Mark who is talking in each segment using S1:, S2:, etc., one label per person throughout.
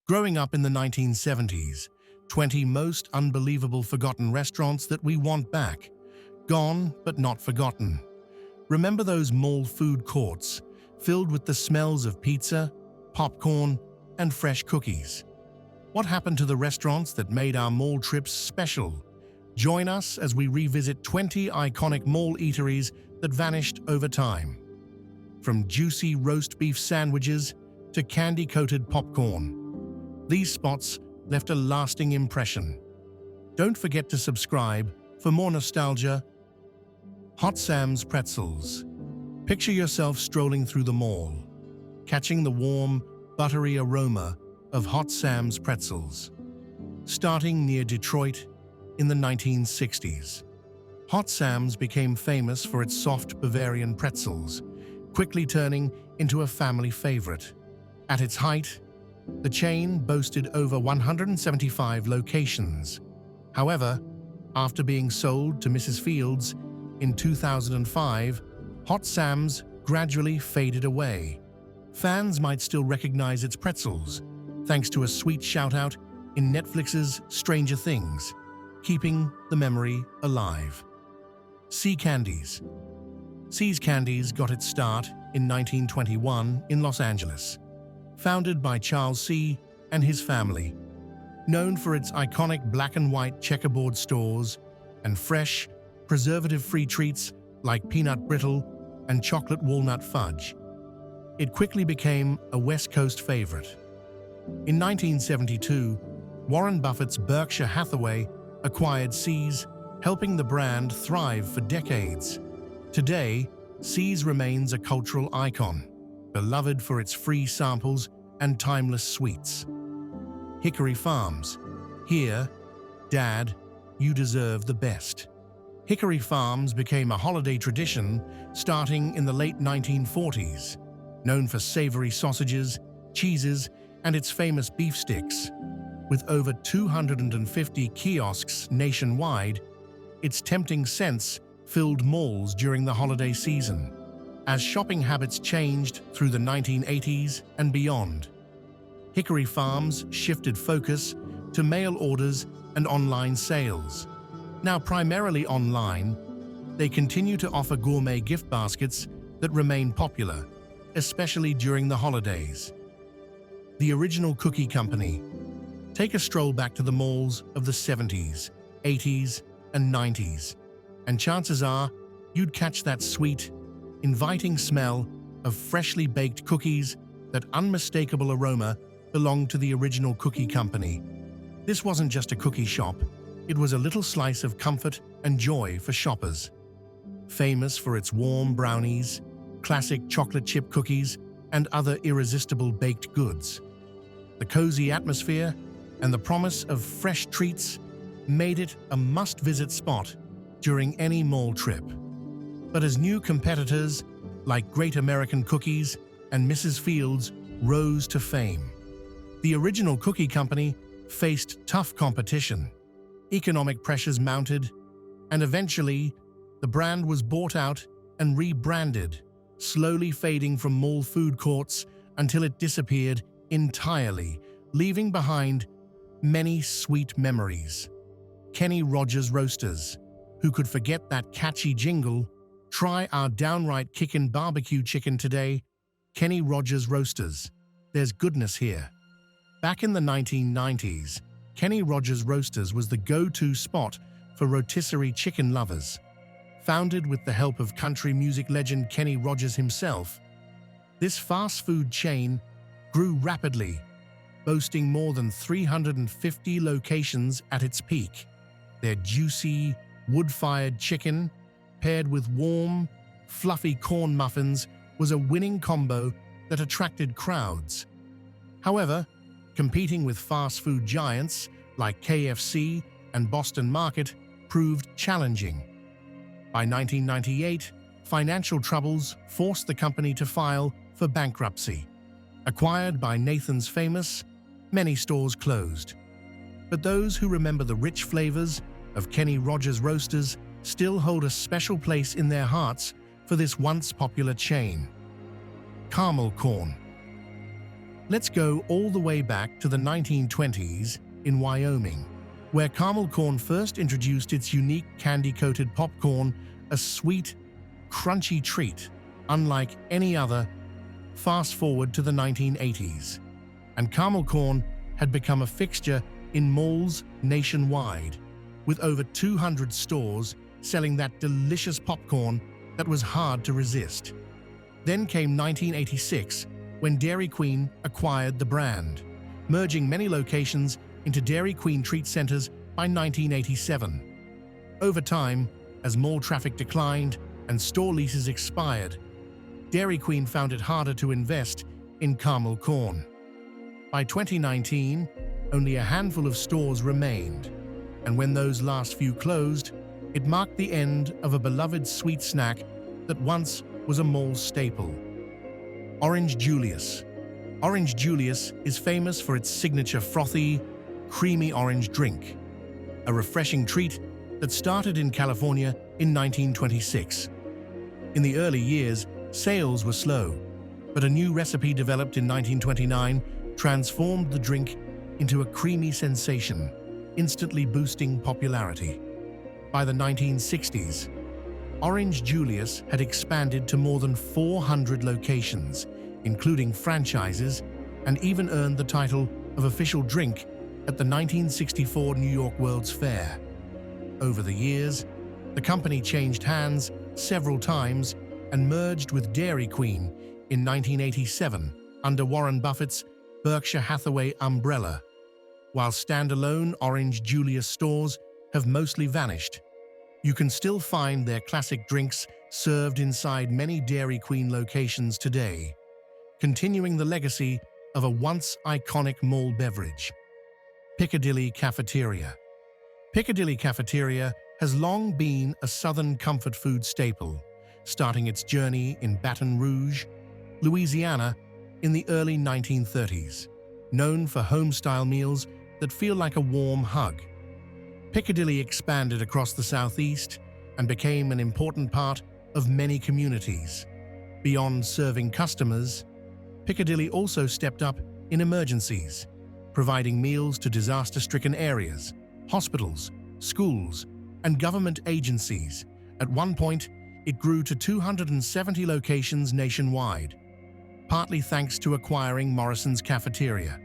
S1: Growing up in the 1970s, 20 most unbelievable forgotten restaurants that we want back. Gone, but not forgotten. Remember those mall food courts, filled with the smells of pizza, popcorn, and fresh cookies? What happened to the restaurants that made our mall trips special? Join us as we revisit 20 iconic mall eateries that vanished over time. From juicy roast beef sandwiches to candy-coated popcorn, these spots left a lasting impression. Don't forget to subscribe for more nostalgia. Hot Sam's Pretzels. Picture yourself strolling through the mall, catching the warm, buttery aroma of Hot Sam's Pretzels. Starting near Detroit in the 1960s, Hot Sam's became famous for its soft Bavarian pretzels, quickly turning into a family favorite. At its height, the chain boasted over 175 locations. However, after being sold to Mrs. Fields in 2005, Hot Sam's gradually faded away. Fans might still recognize its pretzels, thanks to a sweet shout-out in Netflix's Stranger Things, keeping the memory alive. Candies. Candies got its start in 1921 in Los Angeles. Founded by Charles C. and his family, known for its iconic black and white checkerboard stores and fresh, preservative-free treats like peanut brittle and chocolate walnut fudge. It quickly became a West Coast favorite. In 1972, Warren Buffett's Berkshire Hathaway acquired See's, helping the brand thrive for decades. Today, See's remains a cultural icon, beloved for its free samples and timeless sweets. Hickory Farms. Here, Dad, you deserve the best. Hickory Farms became a holiday tradition starting in the late 1940s, known for savory sausages, cheeses, and its famous beef sticks. With over 250 kiosks nationwide, its tempting scents filled malls during the holiday season. As shopping habits changed through the 1980s and beyond, Hickory Farms shifted focus to mail orders and online sales. Now primarily online, they continue to offer gourmet gift baskets that remain popular, especially during the holidays. The original cookie company. Take a stroll back to the malls of the 70s, 80s, and 90s, and chances are you'd catch that sweet, inviting smell of freshly baked cookies. That unmistakable aroma belonged to the original cookie company. This wasn't just a cookie shop, it was a little slice of comfort and joy for shoppers. Famous for its warm brownies, classic chocolate chip cookies, and other irresistible baked goods. The cozy atmosphere and the promise of fresh treats made it a must-visit spot during any mall trip. But as new competitors like Great American Cookies and Mrs. Fields rose to fame, the original cookie company faced tough competition. Economic pressures mounted, and eventually, the brand was bought out and rebranded, slowly fading from mall food courts until it disappeared entirely, leaving behind many sweet memories. Kenny Rogers Roasters. Who could forget that catchy jingle? Try our downright kickin' barbecue chicken today. Kenny Rogers Roasters. There's goodness here. Back in the 1990s, Kenny Rogers Roasters was the go-to spot for rotisserie chicken lovers. Founded with the help of country music legend Kenny Rogers himself, this fast food chain grew rapidly, boasting more than 350 locations at its peak. Their juicy, wood-fired chicken, paired with warm, fluffy corn muffins, was a winning combo that attracted crowds. However, competing with fast food giants like KFC and Boston Market proved challenging. By 1998, financial troubles forced the company to file for bankruptcy. Acquired by Nathan's Famous, many stores closed. But those who remember the rich flavors of Kenny Rogers Roasters still hold a special place in their hearts for this once popular chain. Caramel corn. Let's go all the way back to the 1920s in Wyoming, where caramel corn first introduced its unique candy-coated popcorn, a sweet, crunchy treat unlike any other. Fast forward to the 1980s, and caramel corn had become a fixture in malls nationwide, with over 200 stores selling that delicious popcorn that was hard to resist. Then came 1986, when Dairy Queen acquired the brand, merging many locations into Dairy Queen treat centers by 1987. Over time, as mall traffic declined and store leases expired, Dairy Queen found it harder to invest in caramel corn. By 2019, only a handful of stores remained, and when those last few closed, it marked the end of a beloved sweet snack that once was a mall staple. Orange Julius. Orange Julius is famous for its signature frothy, creamy orange drink, a refreshing treat that started in California in 1926. In the early years, sales were slow, but a new recipe developed in 1929 transformed the drink into a creamy sensation, instantly boosting popularity. By the 1960s, Orange Julius had expanded to more than 400 locations, including franchises, and even earned the title of official drink at the 1964 New York World's Fair. Over the years, the company changed hands several times and merged with Dairy Queen in 1987 under Warren Buffett's Berkshire Hathaway umbrella, while standalone Orange Julius stores have mostly vanished. You can still find their classic drinks served inside many Dairy Queen locations today, continuing the legacy of a once iconic mall beverage. Piccadilly Cafeteria. Piccadilly Cafeteria has long been a Southern comfort food staple, starting its journey in Baton Rouge, Louisiana, in the early 1930s, known for home-style meals that feel like a warm hug. Piccadilly expanded across the Southeast and became an important part of many communities. Beyond serving customers, Piccadilly also stepped up in emergencies, providing meals to disaster-stricken areas, hospitals, schools, and government agencies. At one point, it grew to 270 locations nationwide, partly thanks to acquiring Morrisons Cafeteria.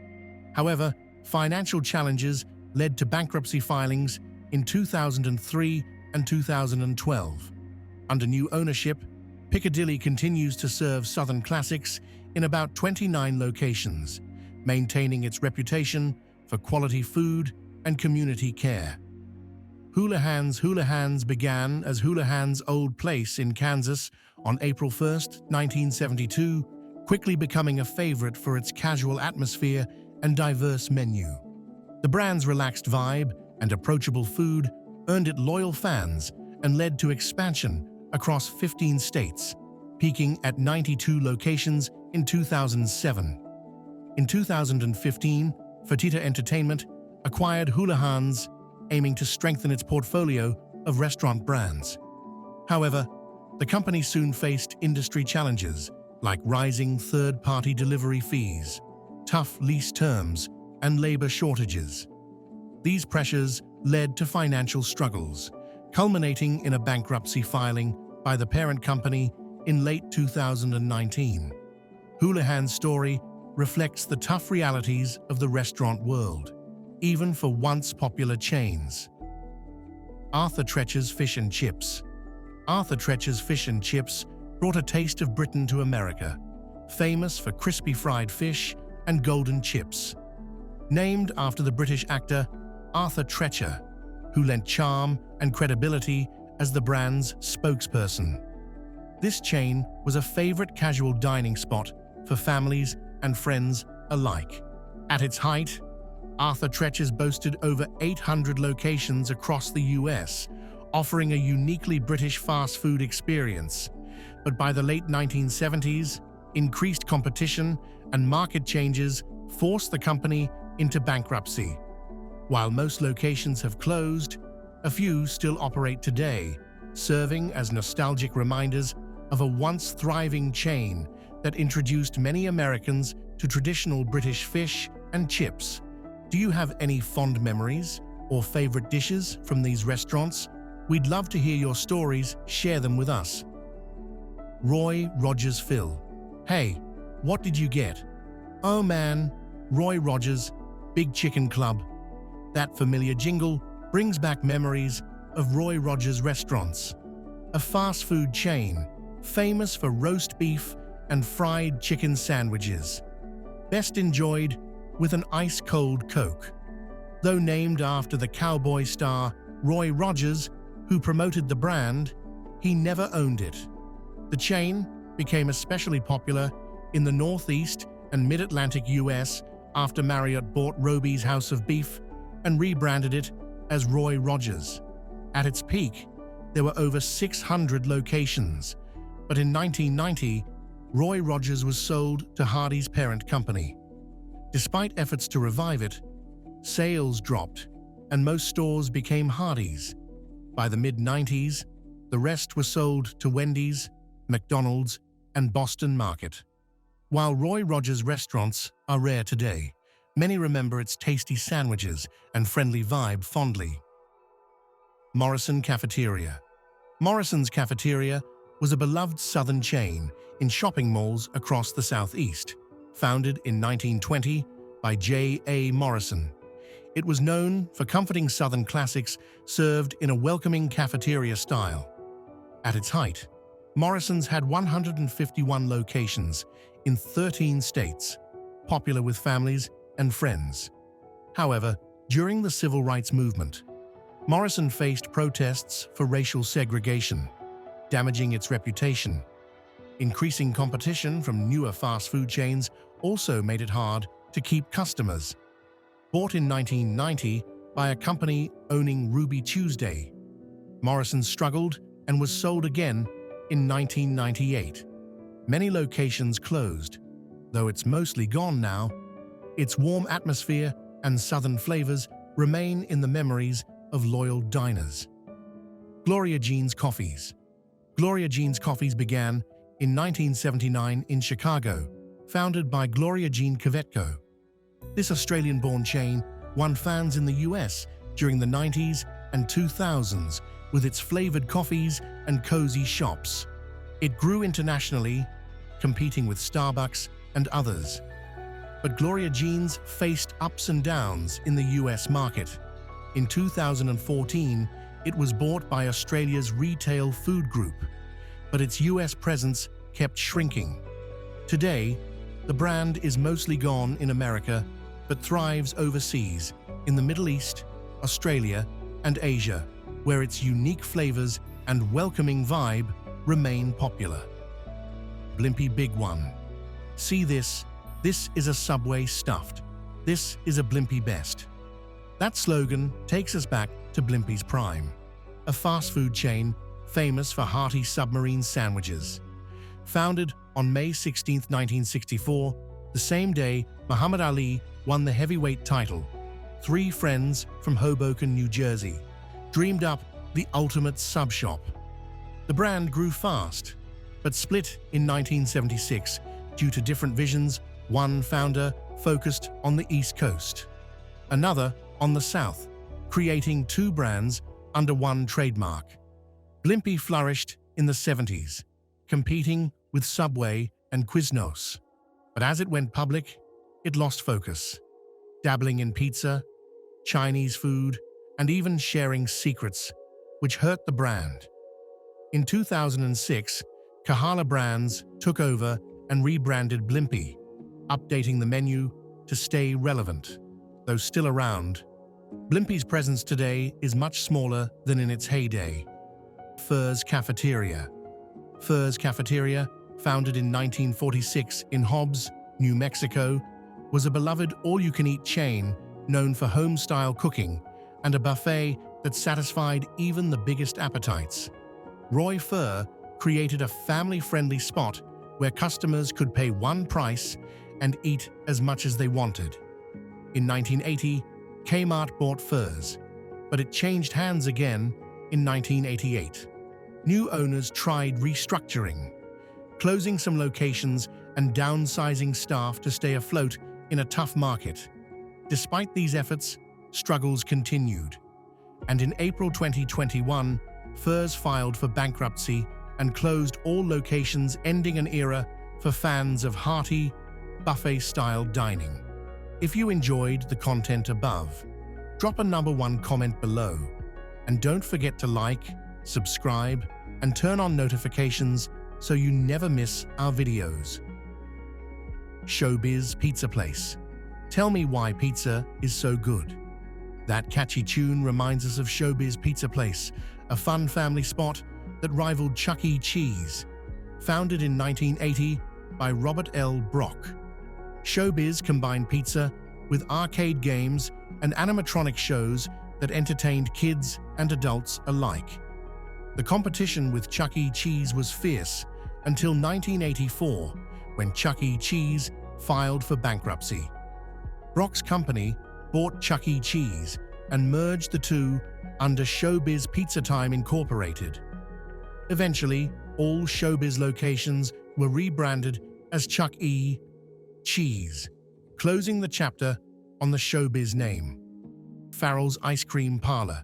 S1: However, financial challenges led to bankruptcy filings in 2003 and 2012. Under new ownership, Piccadilly continues to serve Southern classics in about 29 locations, maintaining its reputation for quality food and community care. Hulahans began as Hulahans' Old Place in Kansas on April 1, 1972, quickly becoming a favorite for its casual atmosphere and diverse menu. The brand's relaxed vibe and approachable food earned it loyal fans and led to expansion across 15 states, peaking at 92 locations in 2007. In 2015, Fertitta Entertainment acquired Hulahans, aiming to strengthen its portfolio of restaurant brands. However, the company soon faced industry challenges like rising third-party delivery fees, tough lease terms, and labor shortages. These pressures led to financial struggles, culminating in a bankruptcy filing by the parent company in late 2019. Hulahans' story reflects the tough realities of the restaurant world, even for once popular chains. Arthur Treacher's Fish and Chips. Arthur Treacher's Fish and Chips brought a taste of Britain to America, famous for crispy fried fish and golden chips. Named after the British actor Arthur Treacher, who lent charm and credibility as the brand's spokesperson. This chain was a favorite casual dining spot for families and friends alike. At its height, Arthur Treacher's boasted over 800 locations across the US, offering a uniquely British fast food experience. But by the late 1970s, increased competition and market changes forced the company into bankruptcy. While most locations have closed, a few still operate today, serving as nostalgic reminders of a once thriving chain that introduced many Americans to traditional British fish and chips. Do you have any fond memories or favorite dishes from these restaurants? We'd love to hear your stories, share them with us. Roy Rogers Phil. Hey, what did you get? Oh man, Roy Rogers, Big Chicken Club. That familiar jingle brings back memories of Roy Rogers restaurants, a fast food chain famous for roast beef and fried chicken sandwiches, best enjoyed with an ice-cold Coke. Though named after the cowboy star Roy Rogers, who promoted the brand, he never owned it. The chain became especially popular in the Northeast and Mid-Atlantic US after Marriott bought Roby's House of Beef and rebranded it as Roy Rogers. At its peak, there were over 600 locations, but in 1990, Roy Rogers was sold to Hardee's parent company. Despite efforts to revive it, sales dropped and most stores became Hardee's. By the mid-90s, the rest were sold to Wendy's, McDonald's, and Boston Market. While Roy Rogers restaurants are rare today, many remember its tasty sandwiches and friendly vibe fondly. Morrisons Cafeteria. Morrisons Cafeteria was a beloved southern chain in shopping malls across the Southeast. Founded in 1920 by J.A. Morrison, it was known for comforting southern classics served in a welcoming cafeteria style. At its height, Morrisons had 151 locations in 13 states, popular with families and friends. However, during the Civil Rights Movement, Morrison faced protests for racial segregation, damaging its reputation. Increasing competition from newer fast food chains also made it hard to keep customers. Bought in 1990 by a company owning Ruby Tuesday, Morrison struggled and was sold again in 1998. Many locations closed, though it's mostly gone now. Its warm atmosphere and southern flavors remain in the memories of loyal diners. Gloria Jeans Coffees. Gloria Jeans Coffees began in 1979 in Chicago, founded by Gloria Jean Kvetko. This Australian-born chain won fans in the US during the 90s and 2000s with its flavored coffees and cozy shops. It grew internationally, competing with Starbucks and others. But Gloria Jeans faced ups and downs in the US market. In 2014, it was bought by Australia's Retail Food Group, but its US presence kept shrinking. Today, the brand is mostly gone in America, but thrives overseas, in the Middle East, Australia, and Asia, where its unique flavors and welcoming vibe remain popular. Blimpy Big One. See this is a Subway stuffed. This is a Blimpy best. That slogan takes us back to Blimpy's prime, a fast food chain famous for hearty submarine sandwiches. Founded on May 16, 1964, the same day Muhammad Ali won the heavyweight title, three friends from Hoboken, New Jersey, dreamed up the ultimate sub shop. The brand grew fast, but split in 1976 due to different visions. One founder focused on the East Coast, another on the South, creating two brands under one trademark. Blimpy flourished in the 70s, competing with Subway and Quiznos. But as it went public, it lost focus, dabbling in pizza, Chinese food, and even sharing secrets, which hurt the brand. In 2006, Kahala Brands took over and rebranded Blimpy, updating the menu to stay relevant. Though still around, Blimpy's presence today is much smaller than in its heyday. Farrells Cafeteria. Farrells Cafeteria, founded in 1946 in Hobbs, New Mexico, was a beloved all-you-can-eat chain known for home-style cooking and a buffet that satisfied even the biggest appetites. Roy Furr created a family-friendly spot where customers could pay one price and eat as much as they wanted. In 1980, Kmart bought Furr's, but it changed hands again in 1988. New owners tried restructuring, closing some locations and downsizing staff to stay afloat in a tough market. Despite these efforts, struggles continued. And in April 2021, Farrells filed for bankruptcy and closed all locations, ending an era for fans of hearty, buffet-style dining. If you enjoyed the content above, drop a #1 comment below. And don't forget to like, subscribe, and turn on notifications so you never miss our videos. Showbiz Pizza Place. Tell me why pizza is so good. That catchy tune reminds us of Showbiz Pizza Place, a fun family spot that rivaled Chuck E. Cheese. Founded in 1980 by Robert L. Brock, Showbiz combined pizza with arcade games and animatronic shows that entertained kids and adults alike. The competition with Chuck E. Cheese was fierce until 1984, when Chuck E. Cheese filed for bankruptcy. Brock's company bought Chuck E. Cheese and merged the two under Showbiz Pizza Time Incorporated. Eventually, all Showbiz locations were rebranded as Chuck E. Cheese, closing the chapter on the Showbiz name. Farrells Ice Cream Parlor.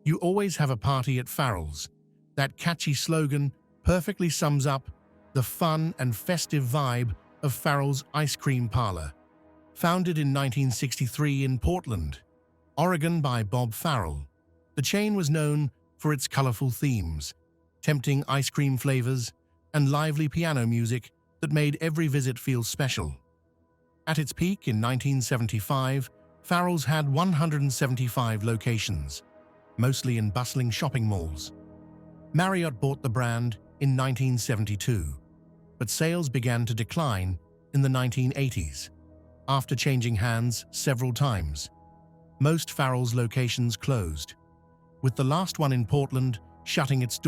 S1: You always have a party at Farrells. That catchy slogan perfectly sums up the fun and festive vibe of Farrells Ice Cream Parlor. Founded in 1963 in Portland, Oregon by Bob Farrell, the chain was known for its colorful themes, tempting ice cream flavors, and lively piano music that made every visit feel special. At its peak in 1975, Farrells had 175 locations, mostly in bustling shopping malls. Marriott bought the brand in 1972, but sales began to decline in the 1980s. After changing hands several times, most Farrells locations closed, with the last one in Portland shutting its doors